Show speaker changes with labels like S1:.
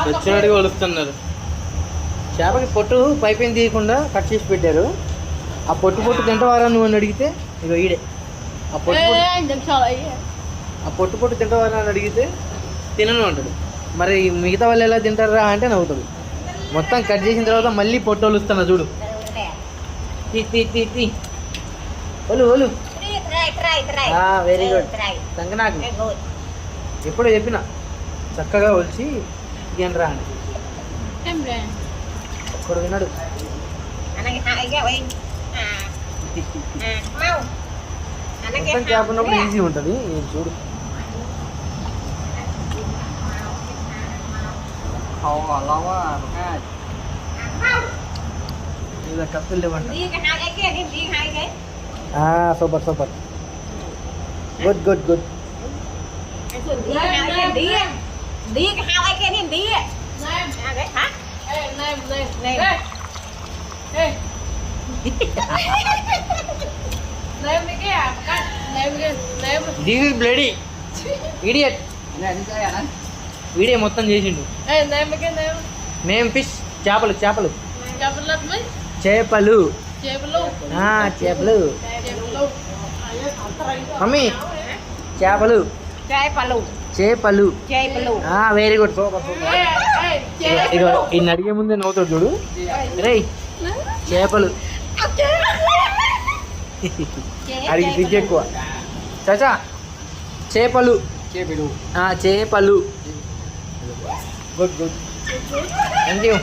S1: వచ్చినట్టుగా వలుస్తున్నారు. చేపకి పొట్టు పైపైన తీయకుండా కట్ చేసి పెట్టారు. ఆ పొట్టు పొట్టు తింటవారా నువ్వు అని అడిగితే ఇగో ఈడే ఆ పొట్టు పొట్టు తింటవారా అని అడిగితే తినను అంటాడు. మరి మిగతా వాళ్ళు ఎలా తింటారా అంటే నవ్వుతాడు. మొత్తం కట్ చేసిన తర్వాత మళ్ళీ పొట్టు వలుస్తున్నా చూడు. తీ ఒలు ఒలు. Very good సంగనాకు. ఎప్పుడో చెప్పిన చక్కగా వచ్చి తినరా అని. ఒక్కడు విన్నాడు. మొత్తం చేప ఉన్నప్పుడు ఈజీ ఉంటుంది. చూడు కప్పులు లేవంట. Super super good good good. Bloody idiot video మొత్తం చేసిండు. నేమ్ ఫిష్ చేపలు చేపలు చేపలు చేపలు మమ్మీ చేపలు చేపలు చేపలు వెరీ గుడ్ సూపర్ సూపర్. ఇక ఇన్ని అడిగే ముందే నవ్వుతాడు చూడు. రే చేపలు అడిగి పిచ్చి ఎక్కువ. చాచా చేపలు చేపలు గుడ్ గుడ్ థ్యాంక్ యూ.